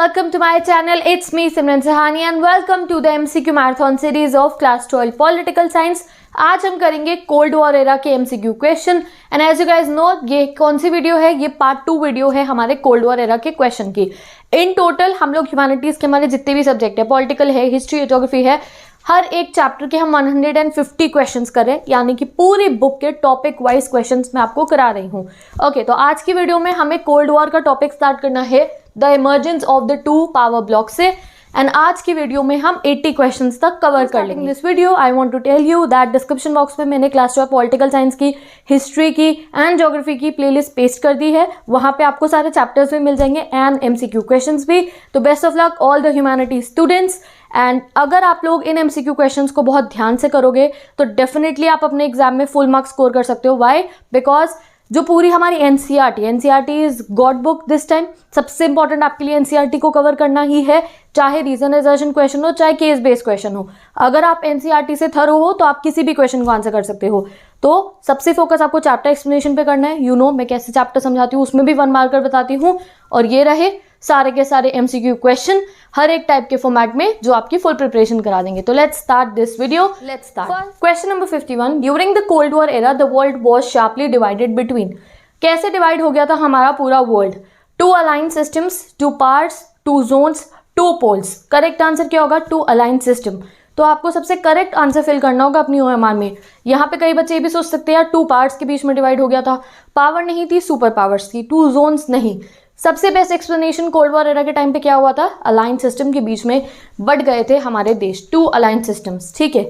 welcome to my channel. It's me Simran Sahani and welcome to the MCQ Marathon series of Class 12 Political Science. आज हम करेंगे cold war era के MCQ question and as you guys know ये कौन सी video है, ये part 2 video है हमारे कोल्ड वॉर एरा के क्वेश्चन की. इन टोटल हम लोग ह्यूमैनिटीज के हमारे जितने भी सब्जेक्ट है, पॉलिटिकल है, हिस्ट्री, ज्योग्राफी है, हर एक चैप्टर के हम 150 क्वेश्चंस करें, यानी कि पूरी बुक के टॉपिक वाइज क्वेश्चंस मैं आपको करा रही हूँ. ओके, तो आज की वीडियो में हमें कोल्ड वॉर का टॉपिक स्टार्ट करना है the emergence of the 2 power block से. एंड आज की वीडियो में हम 80 क्वेश्चंस तक कवर कर लेंगे. This video I want to tell you that description box में मैंने क्लास 12 पॉलिटिकल साइंस की, हिस्ट्री की एंड ज्योग्राफी की प्लेलिस्ट पेस्ट कर दी है. वहां पे आपको सारे चैप्टर्स भी मिल जाएंगे एंड MCQ क्वेश्चंस भी. तो best of luck all the humanity students. And अगर आप लोग इन MCQ क्वेश्चंस को बहुत ध्यान से करोगे तो डेफिनेटली आप अपने एग्जाम में फुल मार्क्स स्कोर कर सकते हो. वाई? बिकॉज जो पूरी हमारी NCERT is God book this time. सबसे इंपॉर्टेंट आपके लिए NCERT को कवर करना ही है, चाहे रीजन एजर्शन क्वेश्चन हो, चाहे केस बेस्ड क्वेश्चन हो. अगर आप NCERT से थरो हो तो आप किसी भी क्वेश्चन को आंसर कर सकते हो. तो सबसे फोकस आपको चैप्टर एक्सप्लेनेशन पे करना है. यू नो मैं कैसे चैप्टर समझाती हूँ, उसमें भी 1 मार्कर बताती हूँ. और ये रहे सारे के सारे MCQ क्वेश्चन हर एक टाइप के फॉर्मेट में जो आपकी फुल प्रिपरेशन करा देंगे. तो let's start this video. Let's start. Question number 51. During the cold war era the world was sharply divided between. कैसे डिवाइड हो गया था हमारा पूरा world? 2 aligned systems, 2 parts, 2 zones, 2 poles. Correct answer क्या होगा? 2 अलाइन सिस्टम. तो आपको सबसे करेक्ट आंसर फिल करना होगा अपनी OMR में. यहाँ पे कई बच्चे ये भी सोच सकते हैं यार 2 पार्ट्स के बीच में डिवाइड हो गया था, पावर नहीं थी, सुपर पावर्स थी, 2 जोन्स नहीं. सबसे best explanation cold war era के टाइम पे क्या हुआ था? अलाइन सिस्टम के बीच में बढ़ गए थे हमारे देश. 2 अलाइन सिस्टम्स. ठीक है.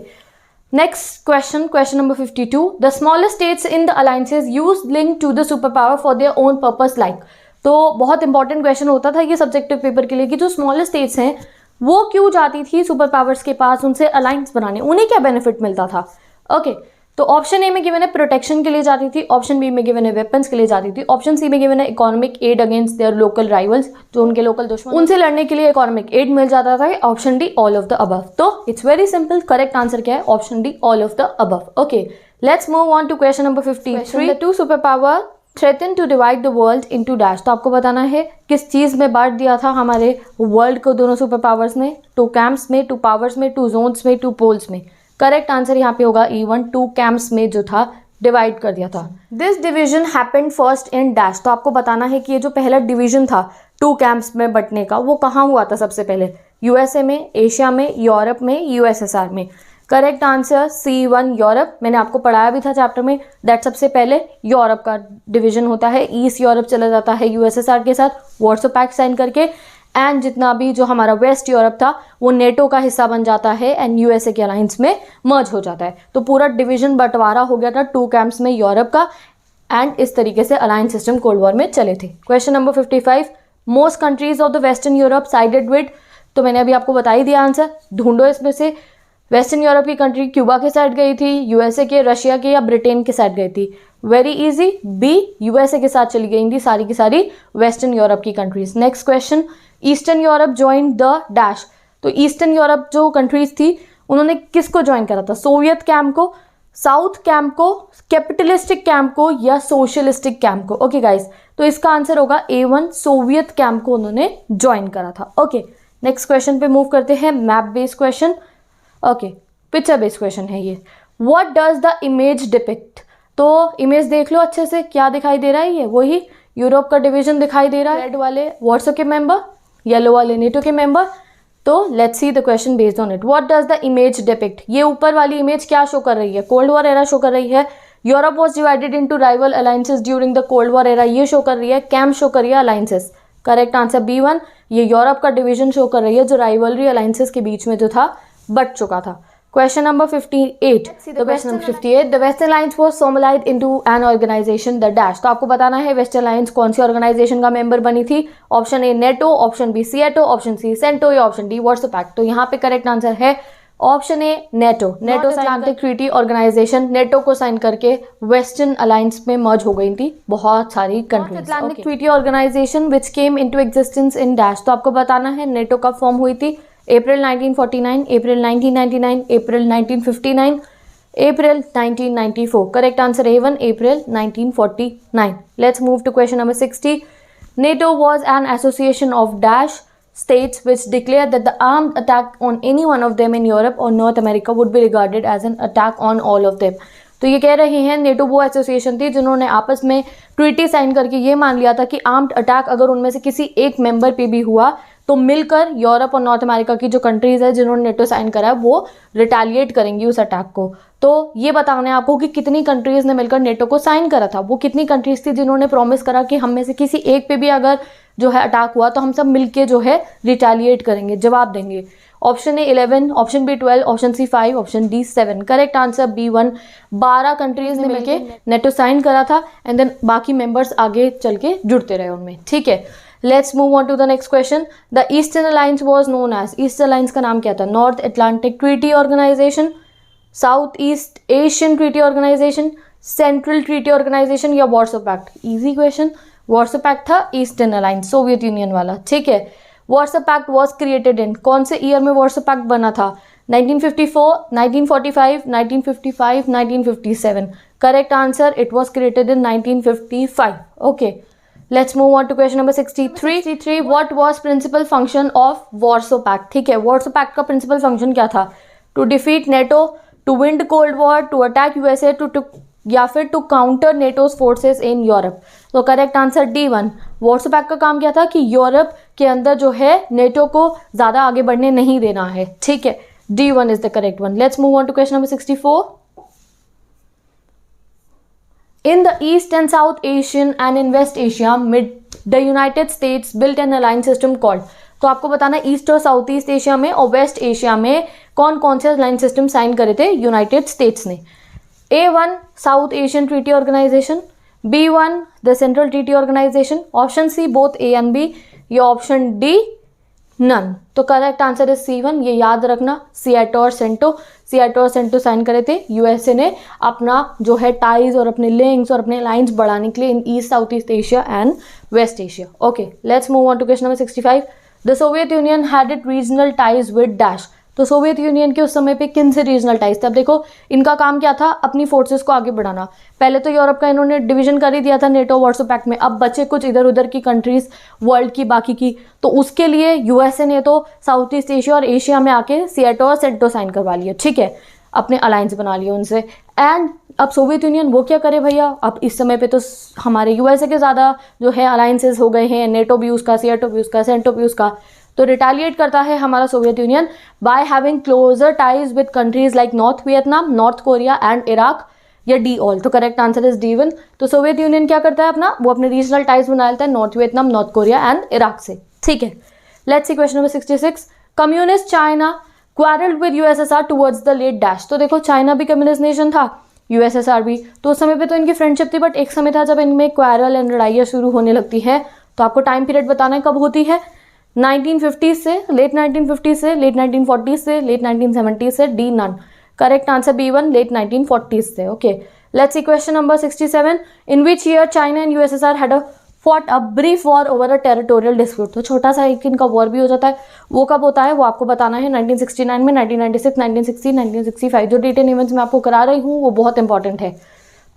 Next question, question number 52. The smallest states in the alliances use link to the super power for their own purpose like. तो बहुत इंपॉर्टेंट क्वेश्चन होता था ये सब्जेक्टिव पेपर के लिए कि जो स्मॉलेस्ट स्टेट्स हैं वो क्यों जाती थी सुपर पावर्स के पास उनसे अलायंस बनाने, उन्हें क्या बेनिफिट मिलता था? ओके, तो ऑप्शन ए में गिवन है प्रोटेक्शन के लिए जाती थी, ऑप्शन बी में गिवन है वेपन्स के लिए जाती थी, ऑप्शन सी में गिवन है economic aid against their local rivals, जो उनके लोकल दुश्मन उनसे लड़ने के लिए इकोनॉमिक एड मिल जाता था. Option D all of the above. तो it's very simple. Correct answer क्या है? Option D all of the above. Okay, let's move on to question number 53. The 2 super power threaten to divide the world into dash. तो आपको बताना है किस चीज में बांट दिया था हमारे वर्ल्ड को दोनों सुपर पावर्स ने? 2 कैंप्स में, 2 पावर्स में, 2 जोन्स में, 2 पोल्स में. करेक्ट आंसर यहाँ पे होगा E1. 2 कैंप्स में जो था डिवाइड कर दिया था. This division happened first in dash. तो आपको बताना है कि ये जो पहला डिवीजन था 2 कैंप्स में बंटने का, वो कहाँ हुआ था सबसे पहले? USA में, एशिया में, यूरोप में, USSR में. Correct answer C1 Europe. मैंने आपको पढ़ाया भी था चैप्टर में दैट सबसे पहले यूरोप का डिवीजन होता है. ईस्ट यूरोप चला जाता है USSR के साथ वार्सो पैक्ट साइन करके, एंड जितना भी जो हमारा वेस्ट यूरोप था वो नेटो का हिस्सा बन जाता है एंड USA के अलायंस में मर्ज हो जाता है. तो पूरा डिवीजन बंटवारा हो गया था 2 कैंप्स में यूरोप का, एंड इस तरीके से अलायंस सिस्टम कोल्ड वॉर में चले थे. Question number 55. Most countries of the western Europe sided with. तो मैंने अभी आपको बता ही दिया आंसर. ढूंढो इसमें से. वेस्टर्न यूरोप की कंट्री क्यूबा के साइड गई थी, USA के, रशिया के या ब्रिटेन के साइड गई थी? वेरी इजी, बी USA के साथ चली गई थी सारी की सारी वेस्टर्न यूरोप की countries. Next question. Eastern Europe join the dash. तो ईस्टर्न यूरोप जो कंट्रीज थी उन्होंने किसको ज्वाइन करा था? सोवियत कैंप को, साउथ कैंप को, कैपिटलिस्टिक कैंप को या सोशलिस्टिक कैंप को? ओके गाइस, तो इसका आंसर होगा A1. सोवियत कैंप को उन्होंने ज्वाइन करा था. ओके, नेक्स्ट क्वेश्चन पे मूव करते हैं. Map based question. Okay, picture based question है ये. What does the image depict. तो इमेज देख लो अच्छे से, क्या दिखाई दे रहा है? ये वही यूरोप का डिवीजन दिखाई दे रहा है. रेड वाले वार्सो के मेंबर, येलो वाले नेटो के मेंबर. तो let's see the question based on it. What does the image depict. ये ऊपर वाली इमेज क्या शो कर रही है? कोल्ड वॉर एरा शो कर रही है. Europe was divided into rival alliances during the cold war era. ये शो कर रही है. कैंप शो कर रही है अलायंसेस. Correct answer B1. ये यूरोप का डिवीजन शो कर रही है जो राइवलरी अलायंसेस के बीच में जो था बट चुका था. Question number 58. The question number 58. The Western Alliance was formalized into an organization, the dash. तो आपको बताना है Western Alliance कौन सी ऑर्गेनाइजेशन का मेंबर बनी थी? Option A NATO, option B SEATO, option C CENTO या ऑप्शन डी वार्सो पैक्ट. तो यहाँ पे करेक्ट आंसर है option A NATO. NATO Atlantic Treaty Organization, NATO को साइन करके वेस्टर्न अलायंस में मर्ज हो गई थी बहुत सारी countries. Atlantic Treaty Organization which came into existence in dash. तो आपको बताना है नेटो कब फॉर्म हुई थी? April 1949, April 1999, April 1959, April 1994. Correct answer A1. April 1949. Let's move to question number 60. NATO was an association of dash. states which declare that the armed attack on any one of them in Europe or North America would be regarded as an attack on all of them. तो ये कह रहे हैं NATO वो association थी जिन्होंने आपस में ट्रीटी साइन करके ये मान लिया था कि आर्म्ड अटैक अगर उनमें से किसी एक मेंबर पे भी हुआ तो मिलकर यूरोप और नॉर्थ अमेरिका की जो कंट्रीज़ है जिन्होंने नेटो साइन करा है वो रिटेलिएट करेंगी उस अटैक को. तो ये बताना है आपको कि कितनी कंट्रीज़ ने मिलकर नेटो को साइन करा था, वो कितनी कंट्रीज़ थी जिन्होंने प्रॉमिस करा कि हम में से किसी एक पे भी अगर जो है अटैक हुआ तो हम सब मिलके जो है रिटेलिएट करेंगे, जवाब देंगे. Option A 11, option B 12, option C 5, option D 7. Correct answer B1. 12 countries ने मिलके नेटो साइन करा था एंड देन बाकी मेंबर्स आगे चल के जुड़ते रहे उनमें. ठीक है, let's move on to the next question. The eastern alliance was known as, eastern alliance का नाम क्या था? North Atlantic Treaty Organization, South East Asian Treaty Organization, Central Treaty Organization या Warsaw Pact? Easy question. Warsaw Pact था eastern alliance, Soviet Union वाला. ठीक है, Warsaw Pact was created in, कौन से ईयर में वॉर्सो पैक्ट बना था? 1954, 1945, 1955, 1957. Correct answer, it was created in 1955. Okay, let's move on to question number 63. What was principal function of Warsaw Pact? ठीक है, वॉर्सो पैक्ट का प्रिंसिपल फंक्शन क्या था? To defeat NATO, to win cold war, to attack USA, to या फिर to counter NATO's forces in Europe. तो correct answer D1. Warsaw Pact का काम क्या था कि यूरोप के अंदर जो है नेटो को ज़्यादा आगे बढ़ने नहीं देना है. ठीक है, D1 is the correct one. Let's move on to question number 64. In the East and South Asian and in West Asia, the United States built an alliance system called. तो आपको बताना ईस्ट और साउथ ईस्ट एशिया में और waste Asia में कौन कौन से अलायंस सिस्टम साइन करे थे यूनाइटेड स्टेट्स ने? A1 South Asian Treaty Organization, B1 the Central Treaty Organization, option C both A and B या ऑप्शन डी नन. तो करेक्ट आंसर इज C1. ये याद रखना, सिएटो और सेंटो साइन करे थे. यूएसए ने अपना जो है टाइज और अपने लिंक्स और अपने लाइंस बढ़ाने के लिए in East South East Asia and West Asia. Okay, let's move on to question number 65. The Soviet Union had it regional ties with dash. तो सोवियत यूनियन के उस समय पे किन से रीजनल टाइज थे? अब देखो इनका काम क्या था, अपनी फोर्सेस को आगे बढ़ाना. पहले तो यूरोप का इन्होंने डिवीजन कर ही दिया था नेटो वॉर्सो पैक्ट में. अब बचे कुछ इधर उधर की कंट्रीज वर्ल्ड की बाकी की, तो उसके लिए यूएसए ने तो साउथ ईस्ट एशिया और एशिया में आके सिएटो और सेंटो साइन करवा लिया. ठीक है, अपने अलायंस बना लिए उनसे. एंड अब सोवियत यूनियन वो क्या करे भैया, अब इस समय पे तो हमारे यूएसए के ज़्यादा जो है अलायंसेज हो गए हैं, नेटो भी उसका, सिएटो भी उसका, सेंटो भी उसका. तो रिटेलिएट करता है हमारा Soviet Union by having closer ties with countries like North Vietnam, North Korea and Iraq या डी ऑल. तो करेक्ट आंसर इज D1. तो सोवियत यूनियन क्या करता है अपना, वो अपने रीजनल टाइज बना लेता है North Vietnam, North Korea and Iraq से. ठीक है, let's see question number 66. Communist China quarrelled with USSR towards the late dash. तो देखो चाइना भी कम्युनिस्ट नेशन था, यूएसएसआर भी, तो उस समय पे तो इनकी फ्रेंडशिप थी, बट एक समय था जब इनमें क्वारल एंड लड़ाइयाँ शुरू होने लगती है. तो आपको टाइम पीरियड बताना है कब होती है, 1950 से, लेट 1950 से, लेट 1940 से, लेट 1970 से, D none. Correct answer B1 late 1940 से. Okay, let's see question number 67. In which year China and USSR had fought a brief war over a territorial dispute. तो छोटा सा एक इनका वॉर भी हो जाता है, वो कब होता है वो आपको बताना है. 1969 में, 1996, 1960, 1965. जो डिटेन इवेंट्स मैं आपको करा रही हूँ वो बहुत इंपॉर्टेंट है.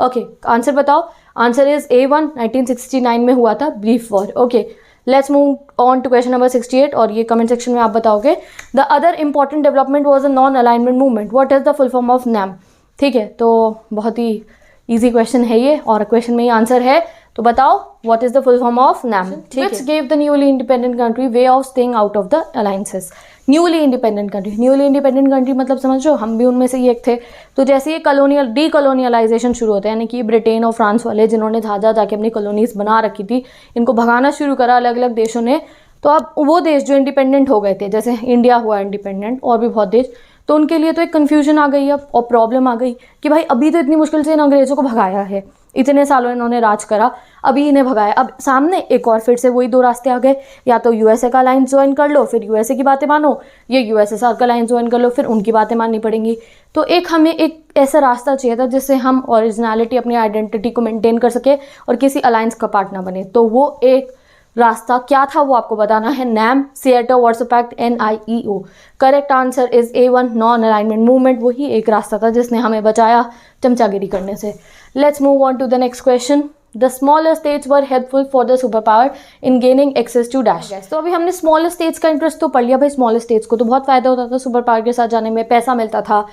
ओके, आंसर बताओ. आंसर इज A1 1969 में हुआ था brief war. Okay, let's move on to question number 68 और ये कमेंट सेक्शन में आप बताओगे. The other important development was a non alignment movement. What is the full form of NAM? ठीक है, तो बहुत ही इजी क्वेश्चन है ये और क्वेश्चन में ही आंसर है. तो बताओ what is the full form of NAM? Which give the newly independent country way of staying out of the alliances. Newly independent country मतलब समझो हम भी उनमें से ही एक थे. तो जैसे ये डीकोलोनियलाइजेशन शुरू होता है, यानी कि ब्रिटेन और फ्रांस वाले जिन्होंने जहाँ जाके अपनी कॉलोनीज बना रखी थी, इनको भगाना शुरू करा अलग अलग देशों ने. तो अब वो देश जो इंडिपेंडेंट हो गए थे, जैसे इंडिया हुआ इंडिपेंडेंट और भी बहुत देश, तो उनके लिए तो एक कन्फ्यूजन आ गई अब और प्रॉब्लम आ गई कि भाई अभी तो इतनी मुश्किल से इन अंग्रेज़ों को भगाया है, इतने सालों इन्होंने राज करा, अभी इन्हें भगाया. अब सामने एक और फिर से वही दो रास्ते आ गए, या तो यूएसए का अलायंस ज्वाइन कर लो फिर यूएसए की बातें मानो, या यूएसएसआर का अलायंस ज्वाइन कर लो फिर उनकी बातें माननी पड़ेंगी. तो एक हमें एक ऐसा रास्ता चाहिए था जिससे हम ओरिजिनलिटी, अपनी आइडेंटिटी को मेंटेन कर सके और किसी अलायंस का पार्ट ना बने. तो वो एक रास्ता क्या था वो आपको बताना है. NAM, SEATO Warsaw Pact, NIEO. Correct answer is A1 non alignment movement. वही एक रास्ता था जिसने हमें बचाया चमचागिरी करने से. Let's move on to the next question. The smaller states were helpful for the super power in gaining access to dash gas. तो अभी हमने स्मॉलर स्टेट्स का इंटरेस्ट तो पढ़ लिया भाई। स्मॉलर स्टेट्स को तो बहुत फायदा होता था सुपर पावर के साथ जाने में, पैसा मिलता था,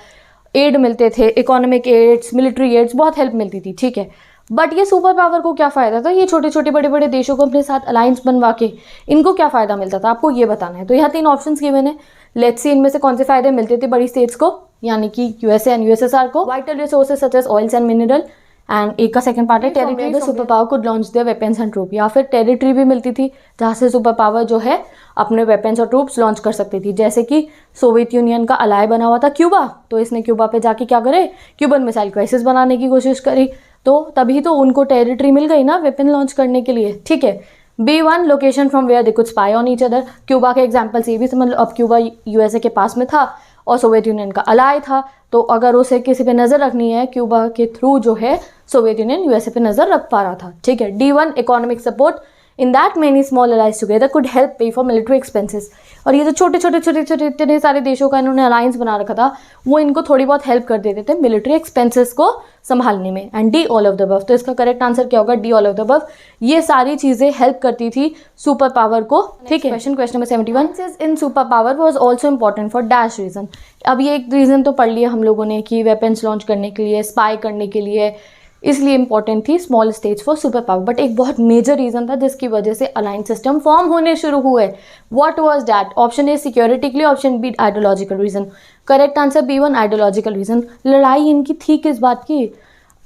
एड मिलते थे, इकोनॉमिक एड्स, मिलिट्री एड्स, बहुत हेल्प मिलती थी, ठीक है। बट ये सुपर पावर को क्या फ़ायदा था? ये छोटे छोटे बड़े बड़े देशों को अपने साथ अलायंस बनवा के इनको क्या फ़ायदा मिलता था, आपको ये बताना है। तो यहाँ 3 ऑप्शंस गिवन है, लेट्स सी इनमें से कौन से फ़ायदे मिलते थे बड़ी स्टेट्स को, यानी कि यूएसए एंड यूएसएसआर को। Vital resources such as oils and mineral, and एक का सेकंड पार्ट है territory super power could launch their weapons and troop, या फिर टेरिटरी भी मिलती थी जहाँ से सुपर पावर जो है अपने वेपन्स और ट्रूप्स लॉन्च कर सकती थी। जैसे कि सोवियत यूनियन का अलाय बना हुआ था क्यूबा, तो इसने क्यूबा पे जाके क्या करे, क्यूबन मिसाइल क्राइसिस बनाने की कोशिश करी, तो तभी तो उनको टेरिटरी मिल गई ना वेपन लॉन्च करने के लिए, ठीक है। B1 location from where they could spy on each other. Cuba के एग्जाम्पल से ये भी समझ लो, अब क्यूबा यूएसए के पास में था और सोवियत यूनियन का अलाय था, तो अगर उसे किसी पे नज़र रखनी है क्यूबा के थ्रू जो है सोवियत यूनियन यूएसए पे नज़र रख पा रहा था, ठीक है। D1 economic support, in that many small allies together could help pay for military expenses. और ये जो छोटे छोटे इतने सारे देशों का इन्होंने अलायंस बना रखा था, वो इनको थोड़ी बहुत हेल्प कर देते थे मिलिट्री एक्सपेंसेस को संभालने में। And D all of the above, तो इसका करेक्ट आंसर क्या होगा? D all of the above. ये सारी चीज़ें हेल्प करती थी सुपर पावर को, ठीक है। Question number 71 in super power was also important for dash reason. अब ये एक रीज़न तो पढ़ लिया हम लोगों ने कि वेपन्स लॉन्च करने के लिए, स्पाई करने के लिए, इसलिए इंपॉर्टेंट थी small states for super power. But एक बहुत मेजर रीजन था जिसकी वजह से अलायंस सिस्टम फॉर्म होने शुरू हुए। What was that? Option A security के लिए, option B ideological reason. Correct answer B1 ideological reason. लड़ाई इनकी थी किस बात की?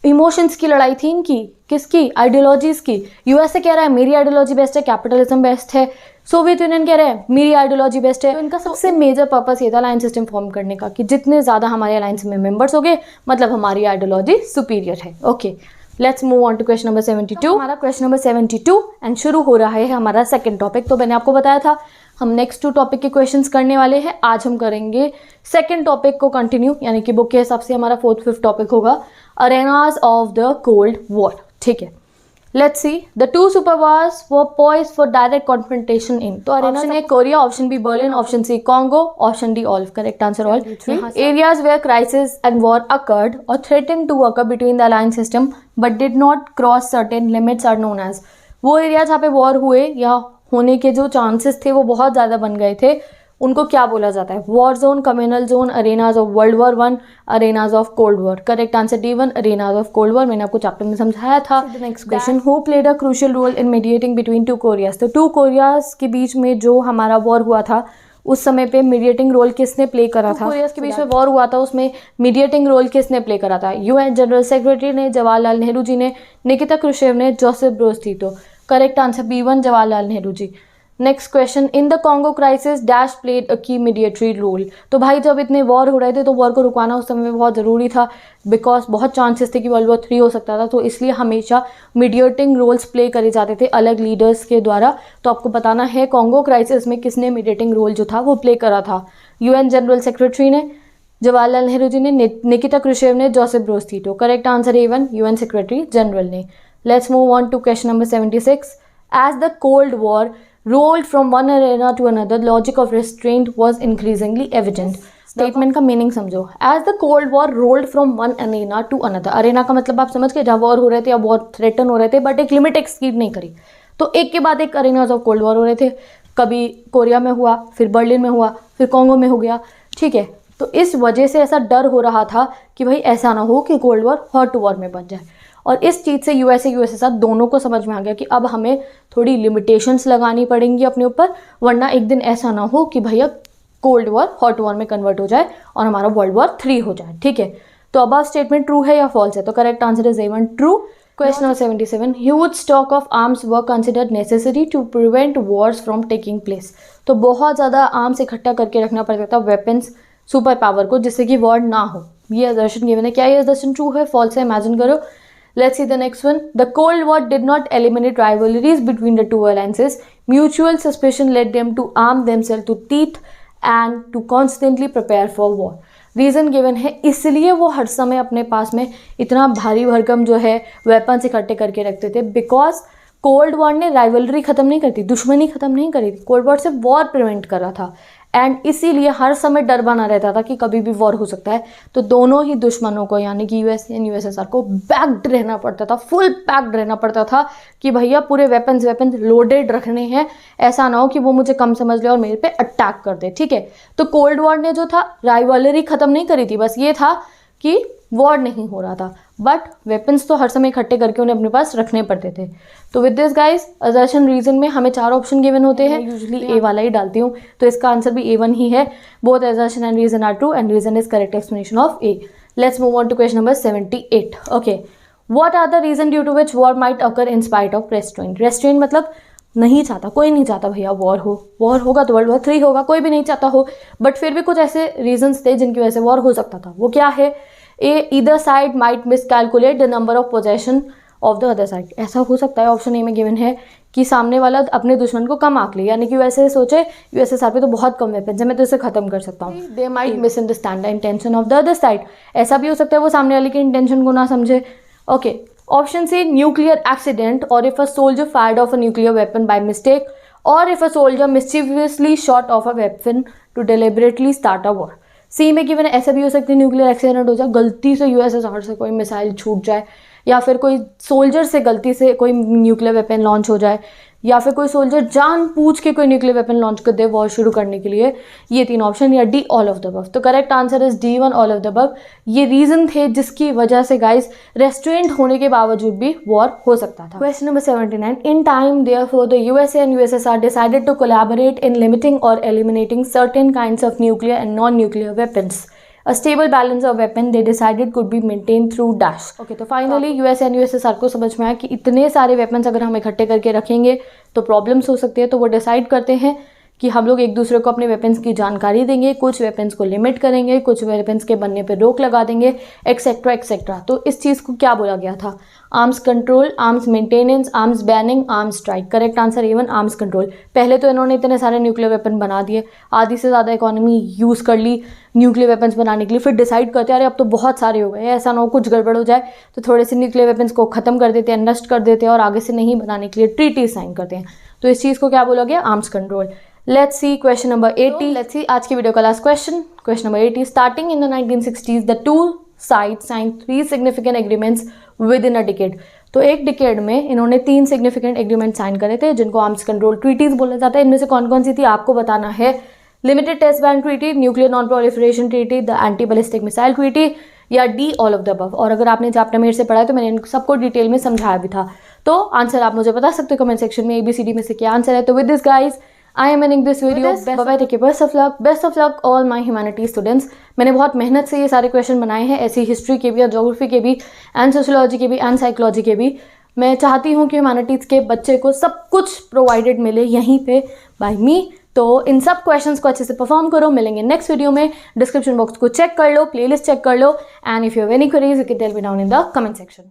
इमोशंस की लड़ाई थी इनकी, किसकी? आइडियोलॉजीज की। यूएसए कह रहा है मेरी आइडियोलॉजी बेस्ट है, कैपिटलिज्म बेस्ट है, सोवियत यूनियन कह रहा है मेरी आइडियोलॉजी बेस्ट है। तो इनका सबसे मेजर पर्पस ये था अलायंस सिस्टम फॉर्म करने का कि जितने ज़्यादा हमारे अलायंस में मेंबर्स हो गए मतलब हमारी आइडियोलॉजी सुपीरियर है। Okay, let's move on to question number 72। हमारा क्वेश्चन नंबर 72 एंड शुरू हो रहा है हमारा सेकंड टॉपिक। तो मैंने आपको बताया था हम नेक्स्ट 2 टॉपिक के क्वेश्चंस करने वाले हैं। आज हम करेंगे सेकंड टॉपिक को कंटिन्यू, यानी कि बुक के हिसाब से हमारा 4th 5th टॉपिक होगा arenas of the cold war, ठीक है। Let's see the 2 superpowers were poised for direct confrontation in. तो अरेना ने Korea, option B Berlin, option C Congo, option D all. Correct answer all. Areas where crisis and war occurred or threaten to occur between the alliance system but did not cross certain limits are known as. वो area जहाँ पे war हुए या होने के जो chances थे वो बहुत ज़्यादा बन गए थे, उनको क्या बोला जाता है? War zone, communal zone, arenas of world war 1, arenas of cold war. Correct answer D1 arenas of cold war. मैंने आपको चैप्टर में समझाया था। Next question, who played a crucial role in mediating between 2 Koreas. तो 2 Korea's के बीच में जो हमारा वॉर हुआ था उस समय पे मीडिएटिंग रोल किसने प्ले करा था? कोरियाज के बीच में वॉर हुआ था, उसमें मीडिएटिंग रोल किसने प्ले करा था? UN जनरल सेक्रेटरी ने, जवाहरलाल नेहरू जी ने, निकिता क्रुश्चेव ने, Joseph Broz Tito. Correct answer B1 Jawaharlal Nehru ji. Next question, in the Congo crisis dash played a key mediatory role. तो भाई जब इतने वॉर हो रहे थे तो वॉर को रुकाना उस समय में बहुत ज़रूरी था, बिकॉज बहुत चांसेस थे कि वर्ल्ड वॉर 3 हो सकता था, तो इसलिए हमेशा मीडिएटिंग रोल्स प्ले करे जाते थे अलग लीडर्स के द्वारा। तो आपको बताना है कॉन्गो क्राइसिस में किसने मीडिएटिंग रोल जो था वो प्ले करा था? UN जनरल सेक्रेटरी ने, जवाहरलाल नेहरू जी ने, निकिता क्रुश्चेव ने, Joseph Broz Tito. Correct answer A1 UN secretary general ने। Let's move on to question number 76। As the cold war rolled from one arena to another, logic of restraint was increasingly evident. Statement का meaning समझो। As the cold war rolled from one arena to another. Arena का मतलब आप समझ के, जहाँ war हो रहे थे या वॉर थ्रेटन हो रहे थे, बट एक लिमिट एक्सीड नहीं करी, तो एक के बाद एक अरेनाज ऑफ कोल्ड वॉर हो रहे थे। कभी कोरिया में हुआ, फिर बर्लिन में हुआ, फिर कॉन्गो में हो गया, ठीक है। तो इस वजह से ऐसा डर हो रहा था कि भाई ऐसा ना हो कि कोल्ड वॉर हॉट वॉर में बन जाए। और इस चीज़ से यूएसए दोनों को समझ में आ गया कि अब हमें थोड़ी लिमिटेशंस लगानी पड़ेंगी अपने ऊपर, वरना एक दिन ऐसा ना हो कि भैया कोल्ड वॉर हॉट वॉर में कन्वर्ट हो जाए और हमारा वर्ल्ड वॉर 3 हो जाए, ठीक है। तो अब स्टेटमेंट ट्रू है या फॉल्स है? तो correct answer is A1 true. Question number 77, huge stock of arms were considered necessary to prevent wars from taking place. तो बहुत ज़्यादा आर्म्स इकट्ठा करके रखना पड़ता था, वेपन्स, सुपर पावर को, जिससे कि वॉर ना हो। ये असर्शन गिवन है, क्या ये असर्शन ट्रू है फॉल्स है? इमेजिन करो। Let's see the next one. The Cold War did not eliminate rivalries between the two alliances. Mutual suspicion led them to arm themselves to teeth and to constantly prepare for war. Reason given है, इसलिए वो हर समय अपने पास में इतना भारी भरकम जो है वेपन्स इकट्ठे करके रखते थे, बिकॉज कोल्ड वॉर ने राइवलरी ख़त्म नहीं करी थी, दुश्मनी ख़त्म नहीं करी थी, कोल्ड वॉर से वॉर प्रिवेंट करा था। एंड इसीलिए हर समय डर बना रहता था कि कभी भी वॉर हो सकता है। तो दोनों ही दुश्मनों को यानी कि यूएस एंड यूएसएसआर को पैक्ड रहना पड़ता था, फुल पैक्ड रहना पड़ता था कि भैया पूरे वेपन्स लोडेड रखने हैं, ऐसा ना हो कि वो मुझे कम समझ ले और मेरे पे अटैक कर दे, ठीक है। तो कोल्ड वॉर ने जो था राइवलरी ख़त्म नहीं करी थी, बस ये था कि वॉर नहीं हो रहा था, बट वेपन्स तो हर समय इकट्ठे करके उन्हें अपने पास रखने पड़ते थे। तो with this guys assertion reason में हमें 4 ऑप्शन गिवन होते हैं, यूजुअली ए वाला ही डालती हूँ, तो इसका आंसर भी A1 ही है। Both assertion and reason are true and reason is correct explanation of A। Let's move on to question number 78। Okay, what are the reasons due to which war might occur in spite of restraint. Restraint मतलब नहीं चाहता, कोई नहीं चाहता भैया war हो, war होगा तो वर्ल्ड वॉर 3 होगा, कोई भी नहीं चाहता हो, बट फिर भी कुछ ऐसे रीजंस थे जिनकी वजह से वॉर हो सकता था। वो क्या है? Either side might miscalculate the number of possession of the other side. ऐसा हो सकता है, ऑप्शन ए में गिवन है कि सामने वाला अपने दुश्मन को कम आंक ले, यानी कि वैसे सोचे यूएसएसआर पे तो बहुत कम वेपन्स है, मैं तो इसे खत्म कर सकता हूँ। They might misunderstand the intention of the other side. ऐसा भी हो सकता है वो सामने वाले की इंटेंशन को ना समझे। Okay, option C nuclear accident, or if a soldier fired off a nuclear weapon by mistake, or if a soldier mischievously shot off a weapon to deliberately start a war. C में given ऐसा भी हो सकता है nuclear accident हो जाए, गलती से यूएसएसआर से कोई मिसाइल छूट जाए, या फिर कोई सोल्जर से गलती से कोई न्यूक्लियर वेपन लॉन्च हो जाए, या फिर कोई सोल्जर जानबूझ के कोई न्यूक्लियर वेपन लॉन्च कर दे वॉर शुरू करने के लिए। ये 3 ऑप्शन, या D all of the above. तो correct answer is D1 all of the above. ये रीजन थे जिसकी वजह से गाइस रेस्ट्रेंट होने के बावजूद भी वॉर हो सकता था। Question number 79। In time therefore the USA and USSR decided to collaborate in limiting or eliminating certain kinds of nuclear and non nuclear weapons. A stable balance of weapon they decided could be maintained through dash. Okay, तो finally US and USSR को समझ में आया कि इतने सारे weapons अगर हम इकट्ठे करके रखेंगे तो प्रॉब्लम्स हो सकती है। तो वो डिसाइड करते हैं कि हम लोग एक दूसरे को अपने वेपन्स की जानकारी देंगे, कुछ वेपन्स को लिमिट करेंगे, कुछ वेपन्स के बनने पर रोक लगा देंगे, एक्सेट्रा एक्सेट्रा। तो इस चीज़ को क्या बोला गया था? Arms control, arms maintenance, arms banning, arms strike. Correct answer A1 arms control. पहले तो इन्होंने इतने सारे न्यूक्लियर वेपन बना दिए, आधी से ज़्यादा इकोनॉमी यूज़ कर ली न्यूक्लियर वेपन्स बनाने के लिए, फिर डिसाइड करते हैं अरे अब तो बहुत सारे हो गए, ऐसा ना हो कुछ गड़बड़ हो जाए, तो थोड़े से न्यूक्लियर वेपन्स को ख़त्म कर देते हैं, नष्ट कर देते हैं और आगे से नहीं बनाने के लिए ट्रीटी साइन करते हैं। तो इस चीज़ को क्या बोला गया? Arms control. Let's see question number 80। Let's see आज की वीडियो का last question, question number 80। Starting in the 1960s the two sides sign 3 significant agreements within a decade. तो एक डिकेड में इन्होंने 3 सिग्निफिकेंट एग्रीमेंट साइन करे थे जिनको आर्म्स कंट्रोल ट्रीटीज बोला जाता है। इनमें से कौन कौन सी थी आपको बताना है। Limited test ban treaty, nuclear non proliferation treaty, the anti ballistic missile treaty, या D all of the above. और अगर आपने चैप्टर मेरे से पढ़ा है तो मैंने इन सबको डिटेल में समझाया भी था। तो आंसर आप मुझे बता सकते हो कमेंट सेक्शन में ABCD में से क्या आंसर है। तो with this guys I am ending this video. Bye-bye, take care, best of luck all my humanities students. मैंने बहुत मेहनत से ये सारे क्वेश्चन बनाए हैं, ऐसी हिस्ट्री के भी और ज्योग्राफी के भी एंड सोशियोलॉजी के भी एंड साइकोलॉजी के भी। मैं चाहती हूँ कि ह्यूमैनिटीज़ के बच्चे को सब कुछ प्रोवाइडेड मिले यहीं पे बाय मी। तो इन सब क्वेश्चंस को अच्छे से परफॉर्म करो। मिलेंगे नेक्स्ट वीडियो में। डिस्क्रिप्शन बॉक्स को चेक कर लो, प्लेलिस्ट चेक कर लो, and if you have any queries you can tell me down in the comment section.